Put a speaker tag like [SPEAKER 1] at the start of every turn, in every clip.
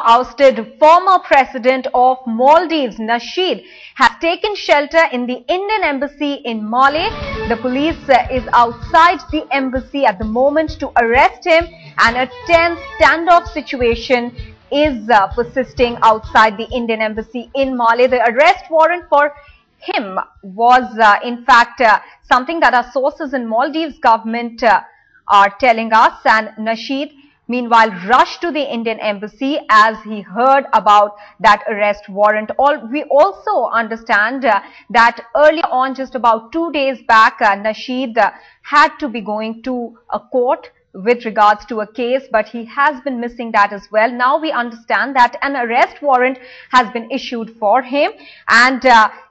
[SPEAKER 1] Ousted former president of Maldives, Nasheed, has taken shelter in the Indian embassy in Male. The police is outside the embassy at the moment to arrest him, and a tense standoff situation is persisting outside the Indian embassy in Male. The arrest warrant for him was in fact something that our sources in Maldives government are telling us, and Nasheed meanwhile rushed to the Indian embassy as he heard about that arrest warrant. We also understand that earlier on, just about 2 days back, Nasheed had to be going to a court with regards to a case, but he has been missing that as well. Now we understand that an arrest warrant has been issued for him, and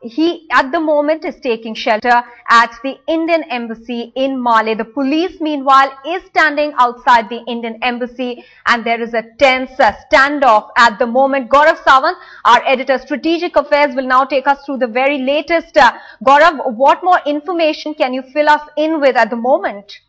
[SPEAKER 1] he at the moment is taking shelter at the Indian embassy in Male. The police meanwhile is standing outside the Indian embassy, and there is a tense standoff at the moment. Gaurav Sawant, our editor Strategic Affairs, will now take us through the very latest. Gaurav, what more information can you fill us in with at the moment?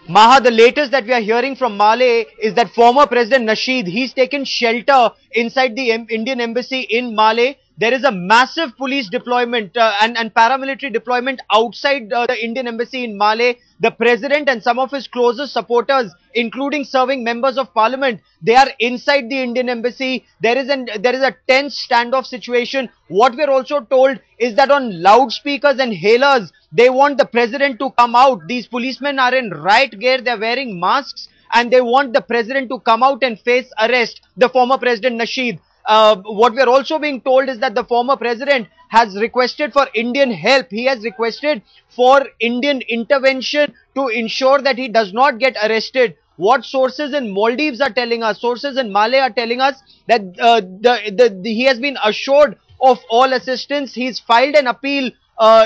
[SPEAKER 2] Maha, the latest that we are hearing from Male is that former President Nasheed, he's taken shelter inside the Indian embassy in Male. There is a massive police deployment and paramilitary deployment outside the Indian embassy in Male. The president and some of his closest supporters, including serving members of parliament, they are inside the Indian embassy. There is a tense standoff situation. What we are also told is that on loudspeakers and hailers, they want the president to come out. These policemen are in riot gear. They are wearing masks, and they want the president to come out and face arrest, the former President Nasheed. What we are also being told is that the former president has requested for Indian help. He has requested for Indian intervention to ensure that he does not get arrested. What sources in Maldives are telling us, sources in Male are telling us that he has been assured of all assistance. He's filed an appeal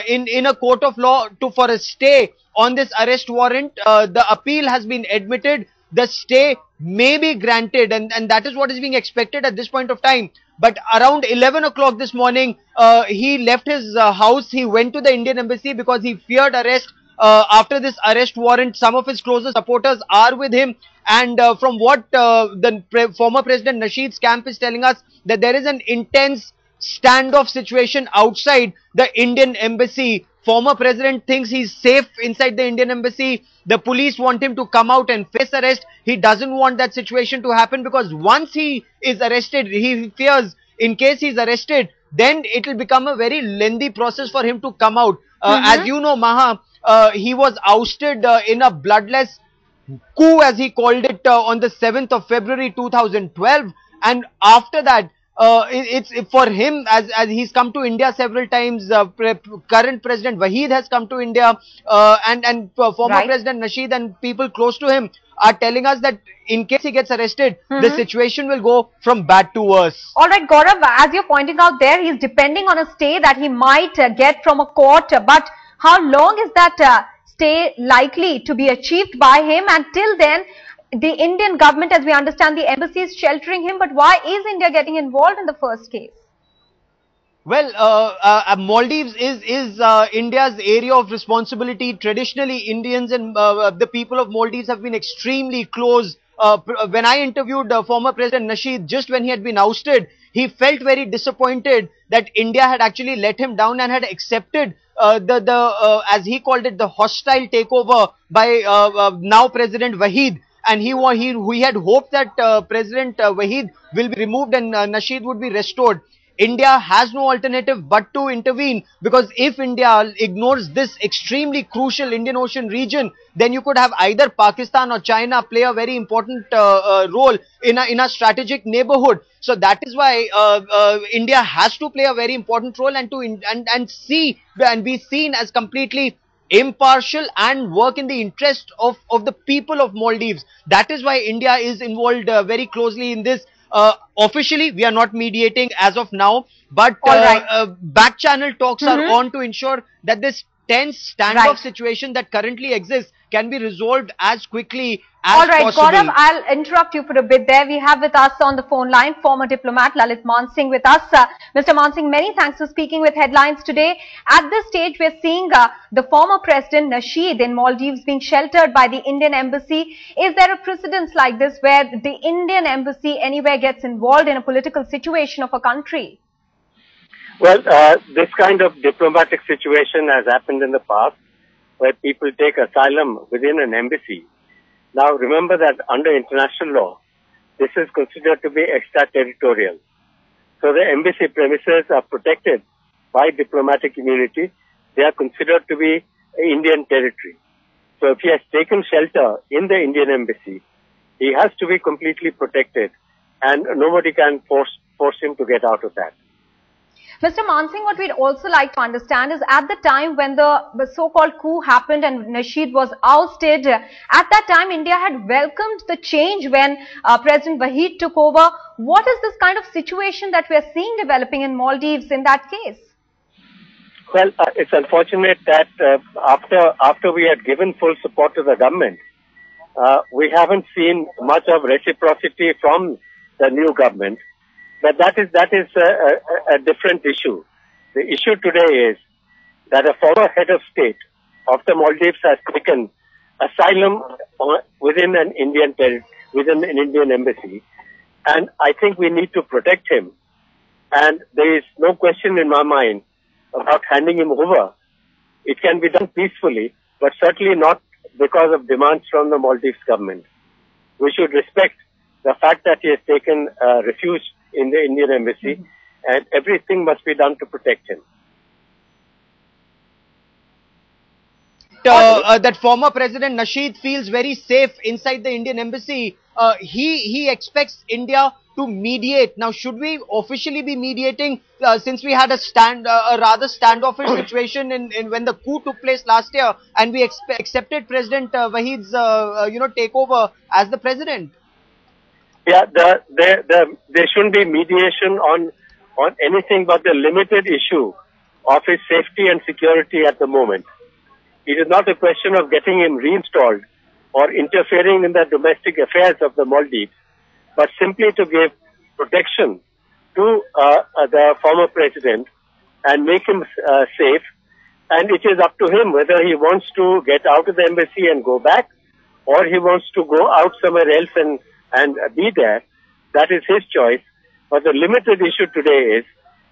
[SPEAKER 2] in a court of law for a stay on this arrest warrant. The appeal has been admitted. The stay may be granted, and that is what is being expected at this point of time. But around 11 o'clock this morning, he left his house. He went to the Indian embassy because he feared arrest. After this arrest warrant, some of his closest supporters are with him, and from what the former President Nasheed's camp is telling us, that there is an intense standoff situation outside the Indian embassy. Former president thinks he's safe inside the Indian embassy. The police want him to come out and face arrest. He doesn't want that situation to happen, because once he is arrested, he fears in case he's arrested, then it will become a very lengthy process for him to come out. As you know, Maha, he was ousted in a bloodless coup, as he called it, on the 7th of February 2012. And after that, it's for him, as he's come to India several times. Current President Waheed has come to India, and former President Nasheed and people close to him are telling us that in case he gets arrested, the situation will go from bad to worse.
[SPEAKER 1] All right, Gaurav, as you're pointing out there, he's depending on a stay that he might get from a court. But how long is that stay likely to be achieved by him? And till then, the Indian government, as we understand, the embassy is sheltering him. But why is India getting involved in the first case?
[SPEAKER 2] Well, Maldives is India's area of responsibility. Traditionally, Indians and the people of Maldives have been extremely close. When I interviewed former President Nasheed, just when he had been ousted, he felt very disappointed that India had actually let him down and had accepted as he called it, the hostile takeover by now President Waheed. And he had hoped that President Waheed will be removed and Nasheed would be restored. India has no alternative but to intervene, because if India ignores this extremely crucial Indian Ocean region, then you could have either Pakistan or China play a very important role in a strategic neighborhood. So that is why India has to play a very important role and be seen as completely impartial and work in the interest of the people of Maldives. That is why India is involved very closely in this. Officially, we are not mediating as of now, but back channel talks are on to ensure that this tense standoff situation that currently exists can be resolved as quickly as
[SPEAKER 1] All right,
[SPEAKER 2] possible.
[SPEAKER 1] Gaurav, I'll interrupt you for a bit there. We have with us on the phone line former diplomat Lalit Mansingh with us. Mr. Mansingh, many thanks for speaking with Headlines today. At this stage, we're seeing the former president Nasheed in Maldives being sheltered by the Indian embassy. Is there a precedence like this where the Indian embassy anywhere gets involved in a political situation of a country?
[SPEAKER 3] Well, this kind of diplomatic situation has happened in the past where people take asylum within an embassy. Now, remember that under international law, this is considered to be extraterritorial. So the embassy premises are protected by diplomatic immunity. They are considered to be Indian territory. So if he has taken shelter in the Indian embassy, he has to be completely protected and nobody can force him to get out of that.
[SPEAKER 1] Mr. Mansingh, what we'd also like to understand is at the time when the so-called coup happened and Nasheed was ousted, at that time India had welcomed the change when President Wahid took over. What is this kind of situation that we're seeing developing in Maldives in that case?
[SPEAKER 3] Well, it's unfortunate that after we had given full support to the government, we haven't seen much of reciprocity from the new government. But that is a different issue. The issue today is that a former head of state of the Maldives has taken asylum within an Indian embassy, and I think we need to protect him. And there is no question in my mind about handing him over. It can be done peacefully, but certainly not because of demands from the Maldives government. We should respect the fact that he has taken refuge in the Indian embassy, and everything must be done to protect him.
[SPEAKER 2] That former President Nasheed feels very safe inside the Indian embassy. He expects India to mediate. Now, should we officially be mediating since we had a rather standoffish situation in when the coup took place last year, and we accepted President Wahid's takeover as the president?
[SPEAKER 3] Yeah, there shouldn't be mediation on anything but the limited issue of his safety and security at the moment. It is not a question of getting him reinstalled or interfering in the domestic affairs of the Maldives, but simply to give protection to the former president and make him safe. And it is up to him whether he wants to get out of the embassy and go back, or he wants to go out somewhere else and be there. That is his choice. But the limited issue today is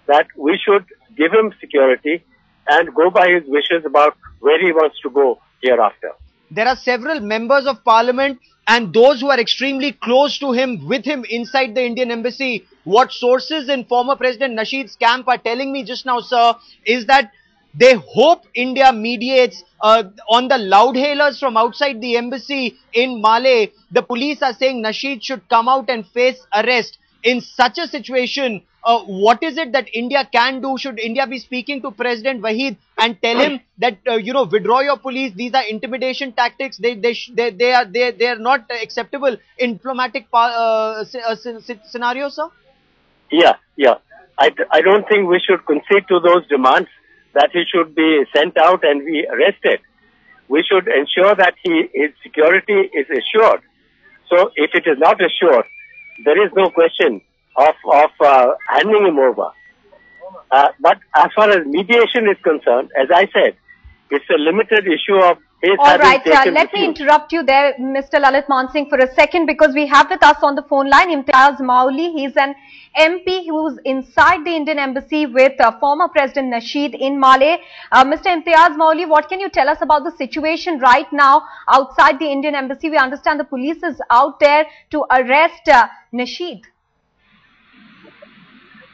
[SPEAKER 3] that we should give him security and go by his wishes about where he wants to go hereafter.
[SPEAKER 2] There are several members of parliament and those who are extremely close to him, with him inside the Indian embassy. What sources in former President Nasheed's camp are telling me just now, sir, is that they hope India mediates. On the loudhailers from outside the embassy in Malé, the police are saying Nasheed should come out and face arrest. In such a situation, what is it that India can do? Should India be speaking to President Wahid and tell him that, withdraw your police? These are intimidation tactics. They are not acceptable in diplomatic scenario, sir?
[SPEAKER 3] Yeah. I don't think we should concede to those demands that he should be sent out and be arrested. We should ensure that his security is assured. So if it is not assured, there is no question of handing him over. But as far as mediation is concerned, as I said, it's a limited issue of his
[SPEAKER 1] All right, let me interrupt you there, Mr. Lalit Mansingh, for a second, because we have with us on the phone line Imtiaz Mauli. He's an MP who's inside the Indian embassy with former President Nasheed in Malé. Mr. Imtiaz Mauli, what can you tell us about the situation right now outside the Indian embassy? We understand the police is out there to arrest Nasheed.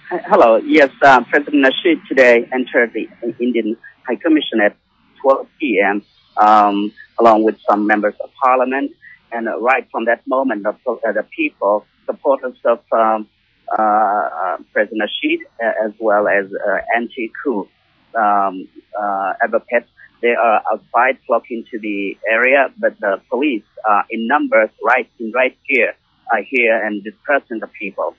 [SPEAKER 4] Hello. Yes, President Nasheed today entered the Indian High Commission at 12 p.m. Along with some members of parliament. And right from that moment, the people, supporters of President Nasheed, as well as anti-coup advocates, they are outside flocking to the area, but the police in numbers right here are here and dispersing the people.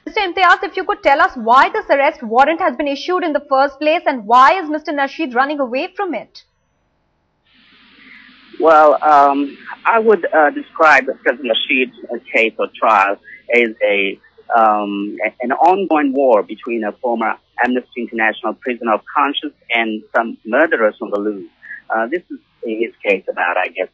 [SPEAKER 1] Mr. Imtiaz, if you could tell us why this arrest warrant has been issued in the first place and why is Mr. Nasheed running away from it?
[SPEAKER 4] Well, I would describe President Nasheed's case or trial as an ongoing war between a former Amnesty International prisoner of conscience and some murderers on the loose. This is his case about, I guess.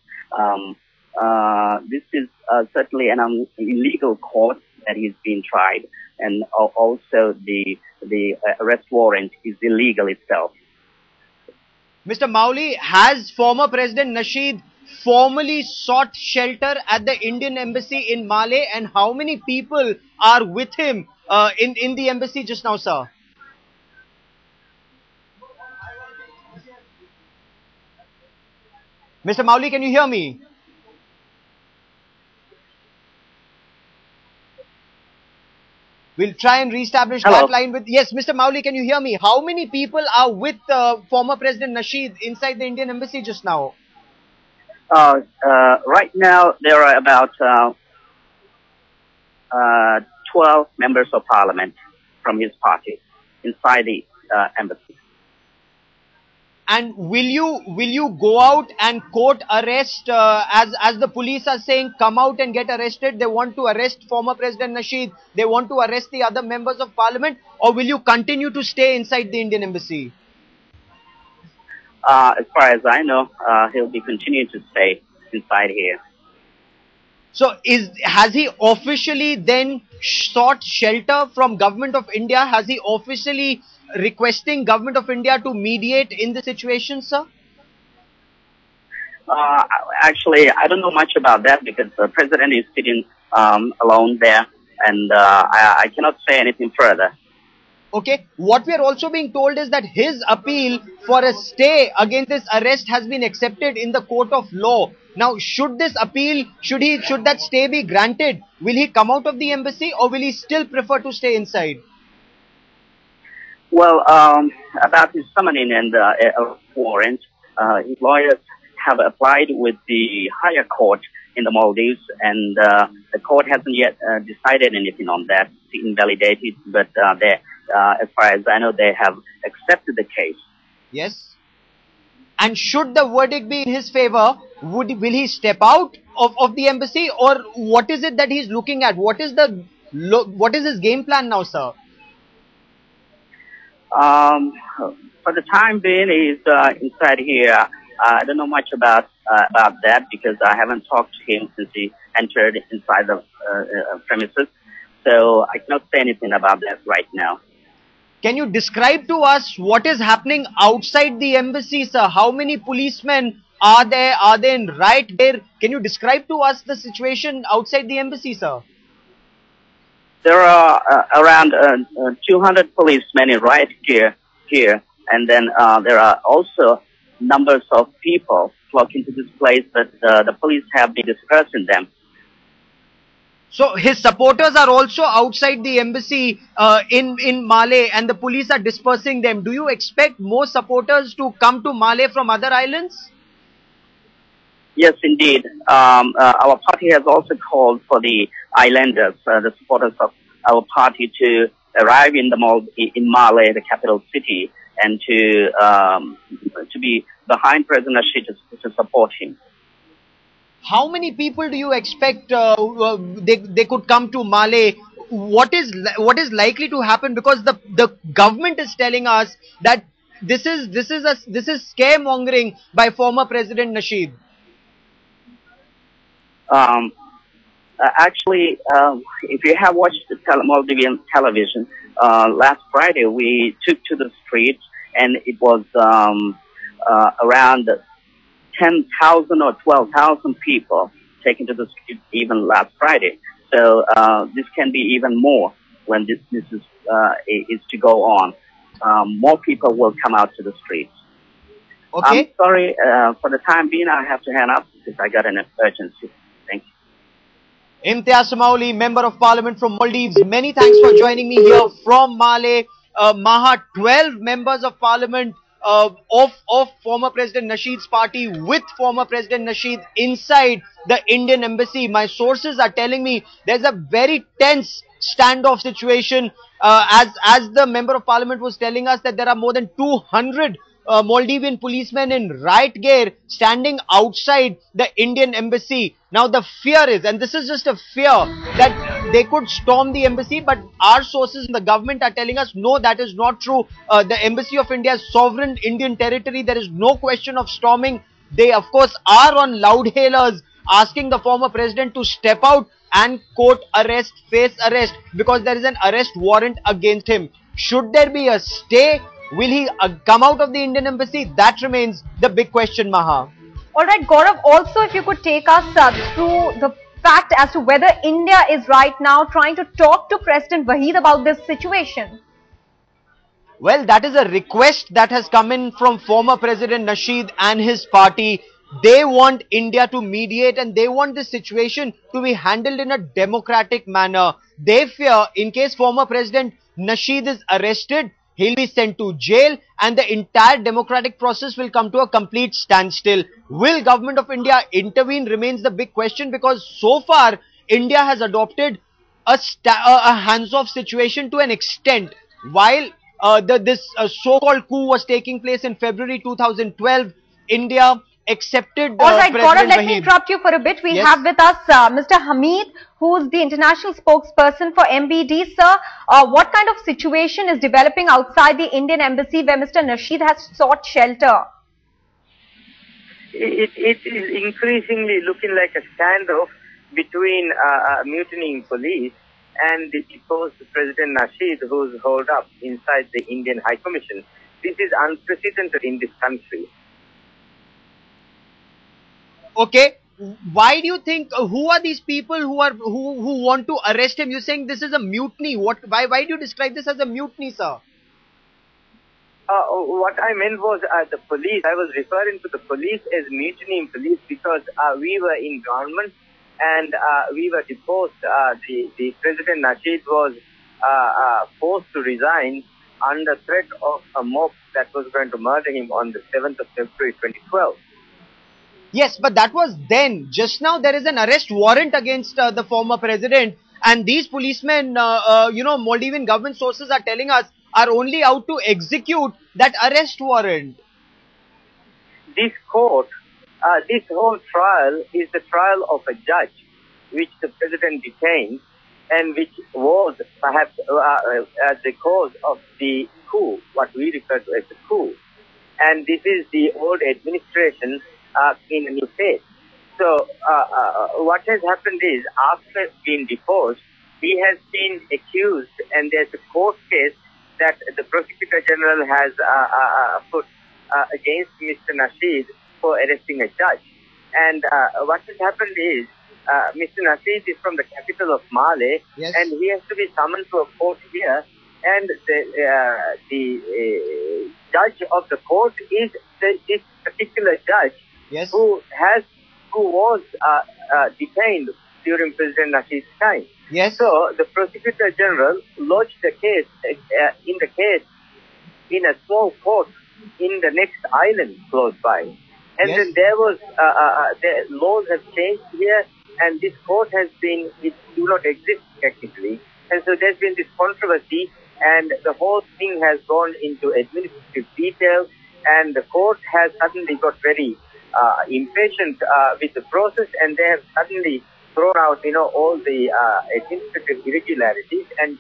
[SPEAKER 4] This is certainly an illegal court that he's been tried, and also the arrest warrant is illegal itself.
[SPEAKER 2] Mr. Mauli, has former President Nasheed formally sought shelter at the Indian embassy in Malé, and how many people are with him in the embassy just now, sir? Mr. Mauli, can you hear me? We'll try and reestablish
[SPEAKER 4] Hello.
[SPEAKER 2] that line with... Yes, Mr. Mauli, can you hear me? How many people are with former President Nasheed inside the Indian embassy just now?
[SPEAKER 4] Right now, there are about 12 members of parliament from his party inside the embassy.
[SPEAKER 2] And will you go out and court arrest as the police are saying, come out and get arrested? They want to arrest former President Nasheed. They want to arrest the other members of parliament, or will you continue to stay inside the Indian embassy?
[SPEAKER 4] As far as I know, he'll be continuing to stay inside here.
[SPEAKER 2] So has he officially then sought shelter from Government of India? Has he officially requesting Government of India to mediate in the situation, sir?
[SPEAKER 4] Actually, I don't know much about that because the president is sitting alone there, and I cannot say anything further.
[SPEAKER 2] Okay, what we are also being told is that his appeal for a stay against this arrest has been accepted in the court of law. Now, should this appeal, should that stay be granted, will he come out of the embassy, or will he still prefer to stay inside?
[SPEAKER 4] Well, about his summoning and warrant, his lawyers have applied with the higher court in the Maldives, and the court hasn't yet decided anything on that to invalidate it, but as far as I know, they have accepted the case.
[SPEAKER 2] Yes. And should the verdict be in his favor, will he step out of the embassy, or what is it that he's looking at? What is his game plan now, sir?
[SPEAKER 4] For the time being, he's inside here. I don't know much about that because I haven't talked to him since he entered inside the premises. So I cannot say anything about that right now.
[SPEAKER 2] Can you describe to us what is happening outside the embassy, sir? How many policemen are there? Are they in right there? Can you describe to us the situation outside the embassy, sir?
[SPEAKER 4] There are around 200 policemen in right here, and then there are also numbers of people flocking to this place, but the police have been dispersing them.
[SPEAKER 2] So his supporters are also outside the embassy in Malé, and the police are dispersing them. Do you expect more supporters to come to Malé from other islands?
[SPEAKER 4] Yes, indeed. Our party has also called for the islanders, the supporters of our party, to arrive in Malé, the capital city, and to be behind President Nasheed to support him.
[SPEAKER 2] How many people do you expect they could come to Malé? What is likely to happen? Because the government is telling us that this is scaremongering by former President Nasheed.
[SPEAKER 4] Actually, if you have watched the Maldivian television, last Friday we took to the streets, and it was around 10,000 or 12,000 people taken to the street even last Friday. So this can be even more when this is to go on. More people will come out to the streets.
[SPEAKER 2] Okay.
[SPEAKER 4] I'm sorry, for the time being, I have to hang up because I got an emergency. Thank you.
[SPEAKER 2] Imtiaz Mauli, Member of Parliament from Maldives. Many thanks for joining me here from Malé. Maha, 12 members of Parliament of former President Nasheed's party with former President Nasheed inside the Indian embassy. My sources are telling me there's a very tense standoff situation as the Member of Parliament was telling us that there are more than 200 Maldivian policemen in riot gear standing outside the Indian embassy. Now the fear is, and this is just a fear, that they could storm the embassy, but our sources in the government are telling us no, that is not true. The embassy of India is sovereign Indian territory. There is no question of storming. They of course are on loud hailers asking the former president to step out and quote arrest, face arrest, because there is an arrest warrant against him. Should there be a stay? Will he come out of the Indian embassy? That remains the big question, Maha.
[SPEAKER 1] All right, Gaurav, also if you could take us through the fact as to whether India is right now trying to talk to President Waheed about this situation.
[SPEAKER 2] Well, that is a request that has come in from former President Nasheed and his party. They want India to mediate and they want this situation to be handled in a democratic manner. They fear in case former President Nasheed is arrested, he'll be sent to jail and the entire democratic process will come to a complete standstill. Will Government of India intervene remains the big question, because so far India has adopted a hands-off situation to an extent. While this so-called coup was taking place in February 2012, India accepted
[SPEAKER 1] All right, Gaurav,
[SPEAKER 2] President
[SPEAKER 1] let me
[SPEAKER 2] Waheed.
[SPEAKER 1] interrupt you for a bit. We
[SPEAKER 2] Yes.
[SPEAKER 1] have with us Mr. Hamid, who is the international spokesperson for MBD. Sir, what kind of situation is developing outside the Indian embassy where Mr. Nasheed has sought shelter?
[SPEAKER 5] It is increasingly looking like a standoff between mutinying police and the deposed President Nasheed, who's holed up inside the Indian High Commission. This is unprecedented in this country.
[SPEAKER 2] Okay, why do you think? Who are these people who want to arrest him? You're saying this is a mutiny. What? Why do you describe this as a mutiny, sir?
[SPEAKER 5] What I meant was the police. I was referring to the police as mutinying police because we were in government and we were deposed. The President Nasheed was forced to resign under threat of a mob that was going to murder him on the 7th of February 2012.
[SPEAKER 2] Yes, but that was then. Just now there is an arrest warrant against the former president, and these policemen, Maldivian government sources are telling us, are only out to execute that arrest warrant.
[SPEAKER 5] This court, this whole trial is the trial of a judge which the president detained and which was perhaps the cause of the coup, what we refer to as the coup. And this is the old administration in a new face. So what has happened is, after being deposed, he has been accused, and there's a court case that the Prosecutor General has put against Mr. Nasheed for arresting a judge. And what has happened is, Mr. Nasheed is from the capital of Male,
[SPEAKER 2] Yes.
[SPEAKER 5] and he has to be summoned to a court here, and the judge of the court is this particular judge,
[SPEAKER 2] Yes.
[SPEAKER 5] who was detained during President Nasheed's time.
[SPEAKER 2] Yes.
[SPEAKER 5] So the Prosecutor General lodged the case in a small court in the next island close by, and
[SPEAKER 2] Yes.
[SPEAKER 5] then there was the laws have changed here, and this court has been, it do not exist technically, and so there's been this controversy, and the whole thing has gone into administrative detail, and the court has suddenly got very impatient with the process, and they have suddenly thrown out, all the administrative irregularities, and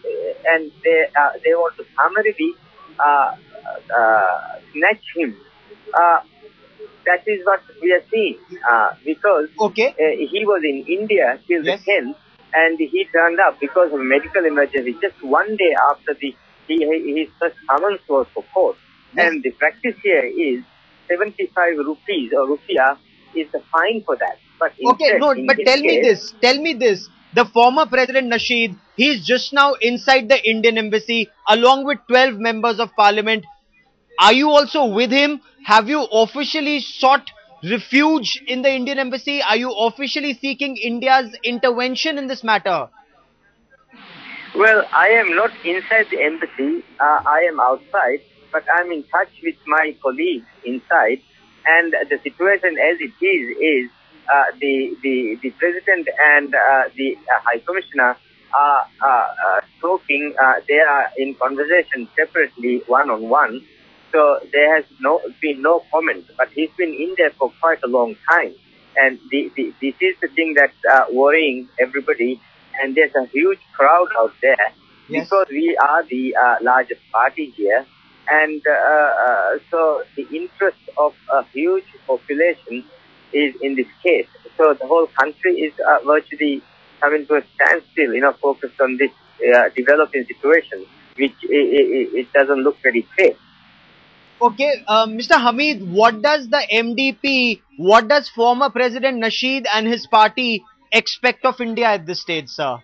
[SPEAKER 5] they want to summarily snatch him. That is what we are seeing, because
[SPEAKER 2] Okay.
[SPEAKER 5] he was in India till
[SPEAKER 2] Yes.
[SPEAKER 5] the 10th, and he turned up because of a medical emergency just one day after his first summons was for court.
[SPEAKER 2] Yes.
[SPEAKER 5] And the practice here is 75 rupees or rupiah is the fine for that. But
[SPEAKER 2] Okay,
[SPEAKER 5] instead,
[SPEAKER 2] no,
[SPEAKER 5] in
[SPEAKER 2] but
[SPEAKER 5] this
[SPEAKER 2] tell me
[SPEAKER 5] case,
[SPEAKER 2] this. The former President Nasheed, he's just now inside the Indian embassy along with 12 members of parliament. Are you also with him? Have you officially sought refuge in the Indian embassy? Are you officially seeking India's intervention in this matter?
[SPEAKER 5] well, I am not inside the embassy. I am outside, but I'm in touch with my colleagues inside. And the situation as it is the president and the high commissioner are talking. They are in conversation separately, one-on-one. So there has been no comment, but he's been in there for quite a long time. And this is the thing that's worrying everybody. And there's a huge crowd out there because we are the largest party here. And so the interest of a huge population is in this case. So the whole country is virtually coming to a standstill, focused on this developing situation, which it doesn't look very safe.
[SPEAKER 2] Okay, Mr. Hamid, what does the MDP, what does former President Nasheed and his party expect of India at this stage, sir?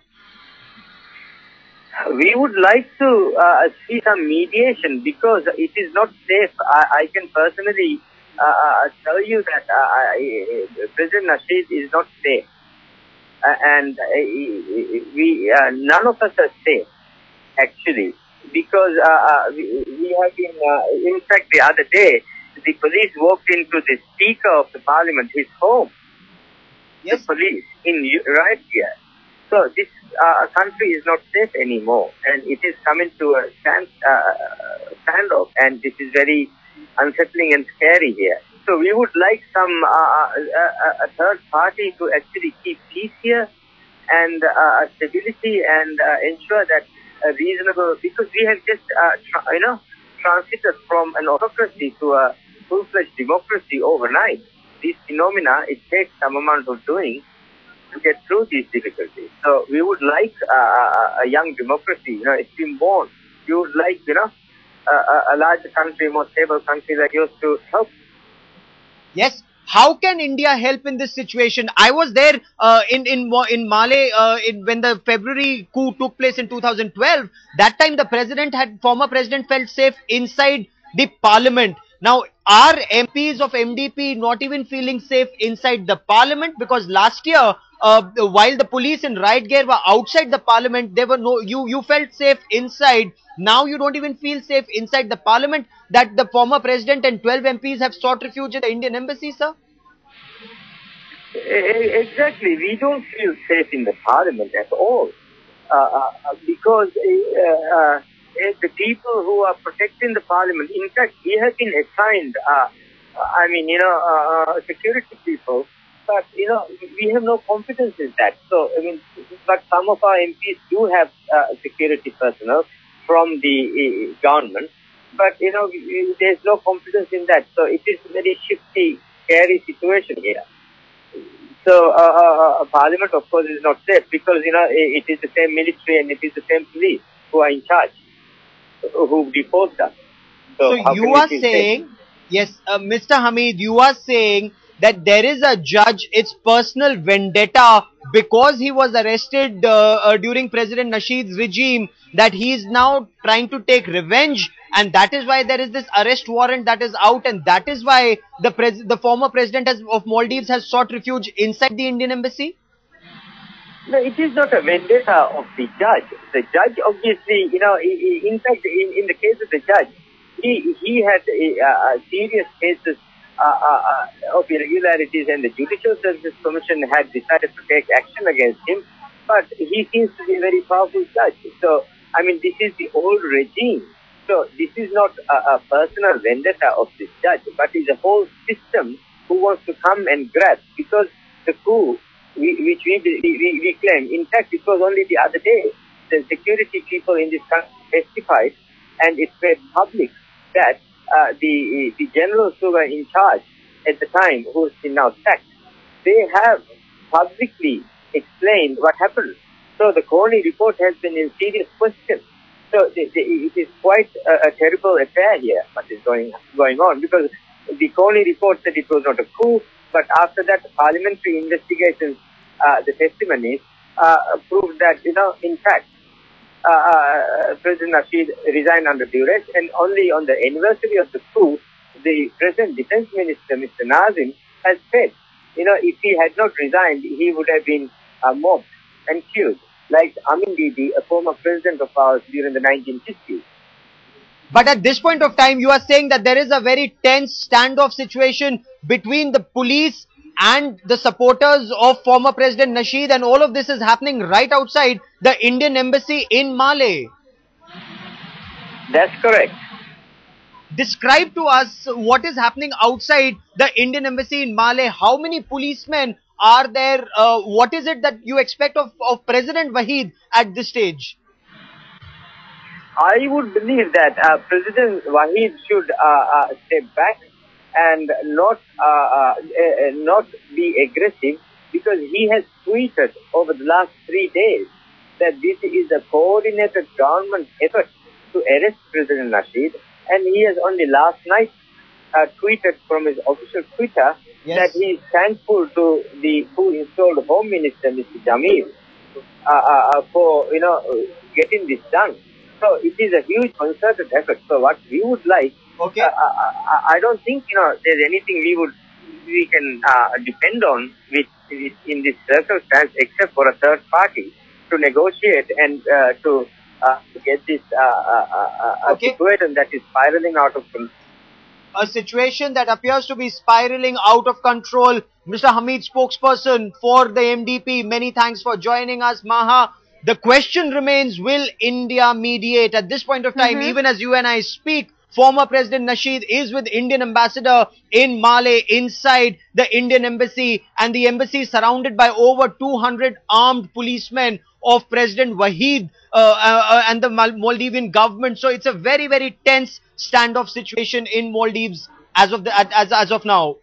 [SPEAKER 5] We would like to see some mediation because it is not safe. I can personally tell you that President Nasheed is not safe. And none of us are safe, actually. Because we have been, in fact, the other day, the police walked into the Speaker of the Parliament, his home. Yes. The police, right here. So this country is not safe anymore, and it is coming to a standoff, and this is very unsettling and scary here. So we would like some a third party to actually keep peace here and stability and ensure that reasonable, because we have just, transited from an autocracy to a full-fledged democracy overnight. These phenomena, it takes some amount of doing to get through these difficulties. So we would like a young democracy, it's been born. We would like, a larger country, more stable country like yours to help.
[SPEAKER 2] Yes. How can India help in this situation? I was there in Malé when the February coup took place in 2012. That time the former president felt safe inside the parliament. Now, are MPs of MDP not even feeling safe inside the parliament? Because last year, while the police in riot gear were outside the parliament, there were you felt safe inside. Now you don't even feel safe inside the parliament, that the former president and 12 MPs have sought refuge in the Indian embassy, sir?
[SPEAKER 5] Exactly. We don't feel safe in the parliament at all. Because the people who are protecting the parliament, in fact, we have been assigned, security people, but, we have no confidence in that. So, but some of our MPs do have security personnel from the government, but, there's no confidence in that. So it is a very shifty, scary situation here. So Parliament, of course, is not safe because, it is the same military and it is the same police who are in charge, who deposed us.
[SPEAKER 2] So you are saying, yes, Mr. Hamid, you are saying that there is a judge, it's personal vendetta because he was arrested during President Nasheed's regime, that he is now trying to take revenge, and that is why there is this arrest warrant that is out, and that is why the former president of Maldives has sought refuge inside the Indian embassy?
[SPEAKER 5] No, it is not a vendetta of the judge. The judge, obviously, in fact, in the case of the judge, he had serious cases of irregularities, and the Judicial Services Commission had decided to take action against him. But he seems to be a very powerful judge. So, this is the old regime. So, this is not a personal vendetta of this judge, but is a whole system who wants to come and grab. Because the coup, which we claim, in fact, it was only the other day, the security people in this country testified, and it made public that the generals who were in charge at the time, who is now sacked, they have publicly explained what happened. So the Kohli report has been in serious question. So it is quite a terrible affair here, what is going on, because the Kohli report said it was not a coup, but after that parliamentary investigations, the testimonies proved that, in fact, President Nasheed resigned under duress, and only on the anniversary of the coup, the present defense minister, Mr. Nazim, has said, if he had not resigned, he would have been mobbed and killed, like Amin Didi, a former president of ours during the 1950s.
[SPEAKER 2] But at this point of time, you are saying that there is a very tense standoff situation between the police and the supporters of former President Nasheed, and all of this is happening right outside the Indian embassy in Malé.
[SPEAKER 5] That's correct.
[SPEAKER 2] Describe to us what is happening outside the Indian embassy in Male. How many policemen are there? What is it that you expect of President Wahid at this stage?
[SPEAKER 5] I would believe that President Wahid should step back and not be aggressive, because he has tweeted over the last 3 days that this is a coordinated government effort to arrest President Nasheed, and he has only last night tweeted from his official Twitter that he is thankful to the who installed Home Minister Mr. Jamil for getting this done. So it is a huge concerted effort. So what we would like, I don't think there's anything we can depend on with in this circumstance, except for a third party to negotiate and to get this situation that is spiraling out of control.
[SPEAKER 2] A situation that appears to be spiraling out of control. Mr. Hamid, spokesperson for the MDP, many thanks for joining us. Maha, the question remains, will India mediate? At this point of time, even as you and I speak, former President Nasheed is with Indian ambassador in Male inside the Indian embassy, and the embassy is surrounded by over 200 armed policemen of President Wahid and the Maldivian government. So it's a very, very tense standoff situation in Maldives as of now.